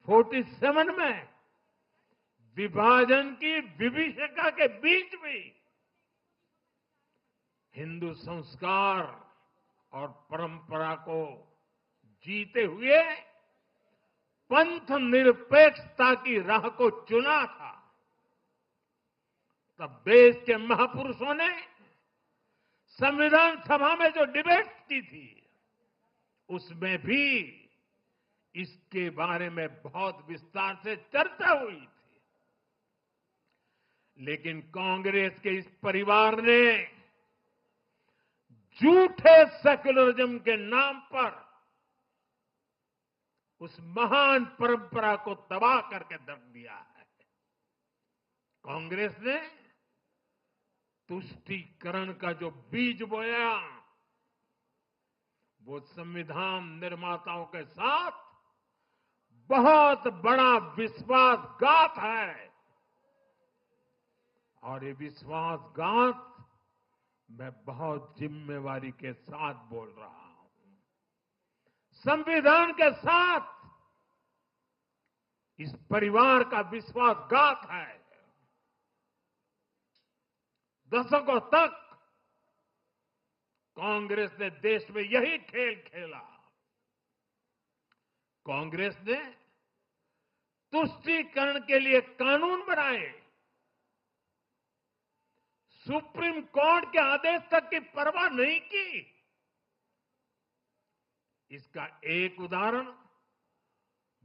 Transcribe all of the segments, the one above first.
47 में विभाजन की विभीषिका के बीच भी हिंदू संस्कार और परंपरा को जीते हुए पंथ निरपेक्षता की राह को चुना था। तब देश के महापुरुषों ने संविधान सभा में जो डिबेट की थी उसमें भी इसके बारे में बहुत विस्तार से चर्चा हुई थी। लेकिन कांग्रेस के इस परिवार ने झूठे सेक्युलरिज्म के नाम पर उस महान परंपरा को तबाह करके रख दिया है। कांग्रेस ने तुष्टीकरण का जो बीज बोया वो संविधान निर्माताओं के साथ बहुत बड़ा विश्वासघात है। और ये विश्वासघात मैं बहुत जिम्मेवारी के साथ बोल रहा हूं। संविधान के साथ इस परिवार का विश्वासघात है। दशकों तक कांग्रेस ने देश में यही खेल खेला। कांग्रेस ने तुष्टीकरण के लिए कानून बनाए, सुप्रीम कोर्ट के आदेश तक की परवाह नहीं की। इसका एक उदाहरण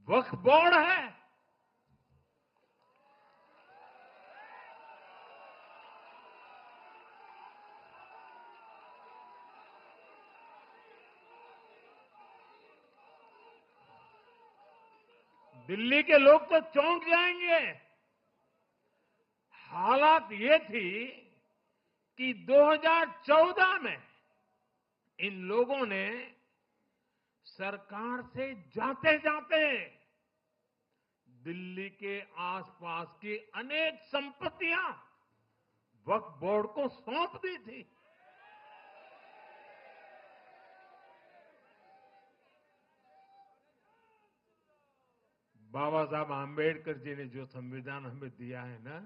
वक्फ बोर्ड है। दिल्ली के लोग तो चौंक जाएंगे। हालात ये थी कि 2014 में इन लोगों ने सरकार से जाते जाते दिल्ली के आसपास की अनेक संपत्तियां वक्फ बोर्ड को सौंप दी थी। बाबा साहब आंबेडकर जी ने जो संविधान हमें दिया है ना,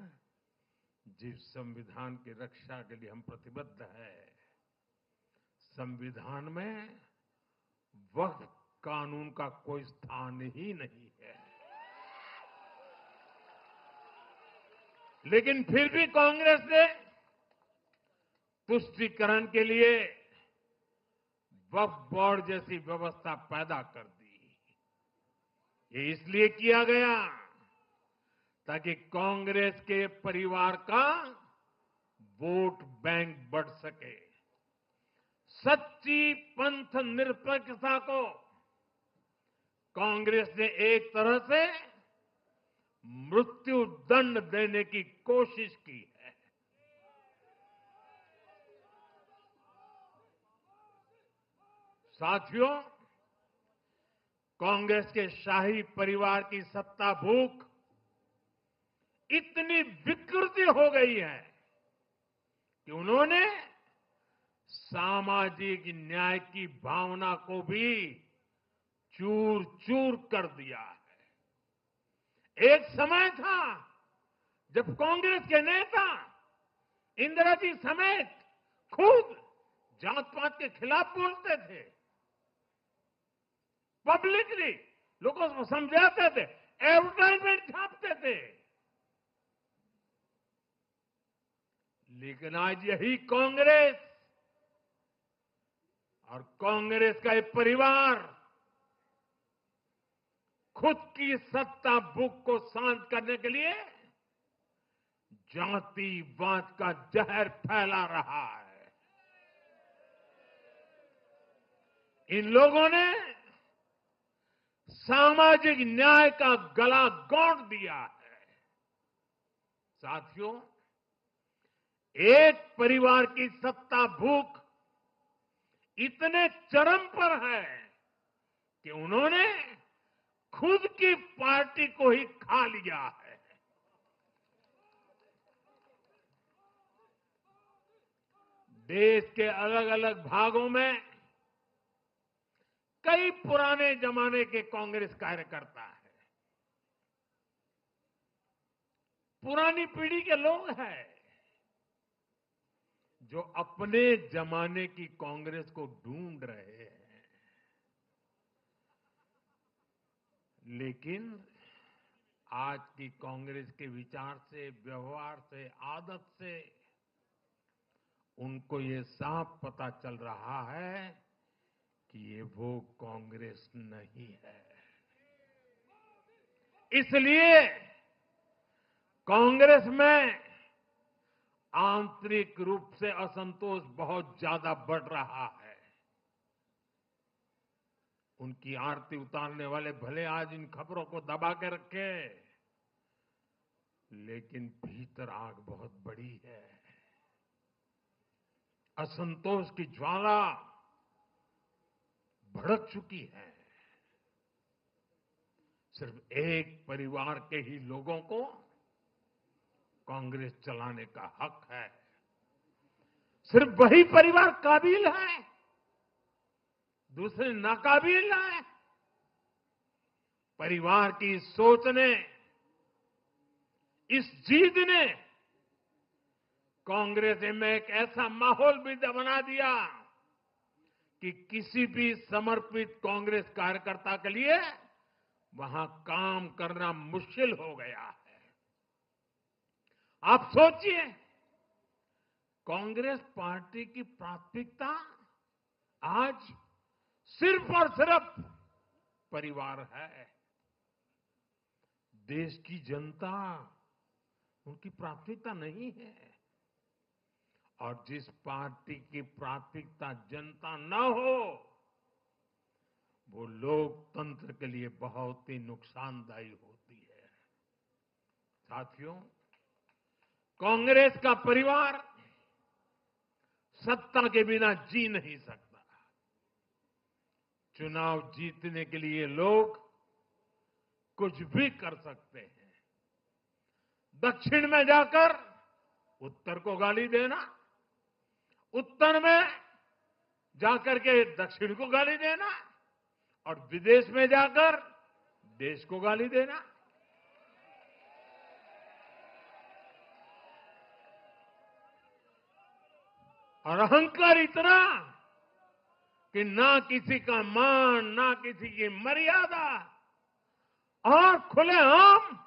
जिस संविधान की रक्षा के लिए हम प्रतिबद्ध है, संविधान में वक्फ कानून का कोई स्थान ही नहीं है। लेकिन फिर भी कांग्रेस ने तुष्टीकरण के लिए वक्फ बोर्ड जैसी व्यवस्था पैदा कर दी। ये इसलिए किया गया ताकि कांग्रेस के परिवार का वोट बैंक बढ़ सके। सच्ची पंथ निरपेक्षता को कांग्रेस ने एक तरह से मृत्यु दंड देने की कोशिश की है। साथियों, कांग्रेस के शाही परिवार की सत्ता भूख इतनी विकृति हो गई है कि उन्होंने सामाजिक न्याय की भावना को भी चूर चूर कर दिया है। एक समय था जब कांग्रेस के नेता इंदिरा जी समेत खुद जात पात के खिलाफ बोलते थे, पब्लिकली लोगों को समझाते थे, एडवर्टाइजमेंट छापते थे। लेकिन आज यही कांग्रेस और कांग्रेस का एक परिवार खुद की सत्ता भूख को शांत करने के लिए जातिवाद का जहर फैला रहा है। इन लोगों ने सामाजिक न्याय का गला घोंट दिया है। साथियों, एक परिवार की सत्ता भूख इतने चरम पर है कि उन्होंने खुद की पार्टी को ही खा लिया है। देश के अलग अलग भागों में कई पुराने जमाने के कांग्रेस कार्यकर्ता हैं। पुरानी पीढ़ी के लोग हैं जो अपने जमाने की कांग्रेस को ढूंढ रहे हैं। लेकिन आज की कांग्रेस के विचार से, व्यवहार से, आदत से उनको ये साफ पता चल रहा है कि ये वो कांग्रेस नहीं है। इसलिए कांग्रेस में आंतरिक रूप से असंतोष बहुत ज्यादा बढ़ रहा है। उनकी आरती उतारने वाले भले आज इन खबरों को दबा के रखे, लेकिन भीतर आग बहुत बड़ी है। असंतोष की ज्वाला भड़क चुकी है। सिर्फ एक परिवार के ही लोगों को कांग्रेस चलाने का हक है। सिर्फ वही परिवार काबिल है, दूसरे नाकाबिल हैं। परिवार की सोच ने, इस जीत ने कांग्रेस में एक ऐसा माहौल भी बना दिया कि किसी भी समर्पित कांग्रेस कार्यकर्ता के लिए वहां काम करना मुश्किल हो गया है। आप सोचिए, कांग्रेस पार्टी की प्राथमिकता आज सिर्फ और सिर्फ परिवार है। देश की जनता उनकी प्राथमिकता नहीं है। और जिस पार्टी की प्राथमिकता जनता न हो, वो लोकतंत्र के लिए बहुत ही नुकसानदायी होती है। साथियों, कांग्रेस का परिवार सत्ता के बिना जी नहीं सकता। चुनाव जीतने के लिए लोग कुछ भी कर सकते हैं। दक्षिण में जाकर उत्तर को गाली देना, उत्तर में जाकर के दक्षिण को गाली देना, और विदेश में जाकर देश को गाली देना। और अहंकार इतना कि ना किसी का मान, ना किसी की मर्यादा, और खुलेआम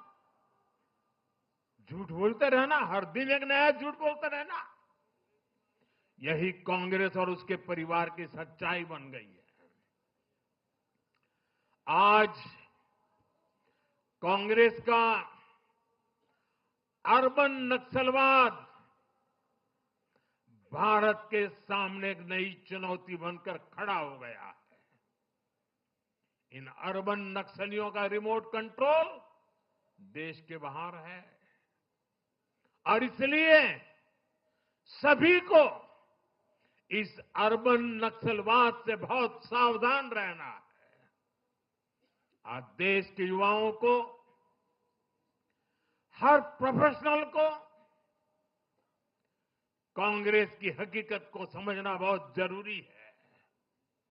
झूठ बोलते रहना, हर दिन एक नया झूठ बोलते रहना। यही कांग्रेस और उसके परिवार की सच्चाई बन गई है। आज कांग्रेस का अर्बन नक्सलवाद भारत के सामने एक नई चुनौती बनकर खड़ा हो गया है। इन अर्बन नक्सलियों का रिमोट कंट्रोल देश के बाहर है, और इसलिए सभी को इस अर्बन नक्सलवाद से बहुत सावधान रहना है। आज देश के युवाओं को, हर प्रोफेशनल को कांग्रेस की हकीकत को समझना बहुत जरूरी है।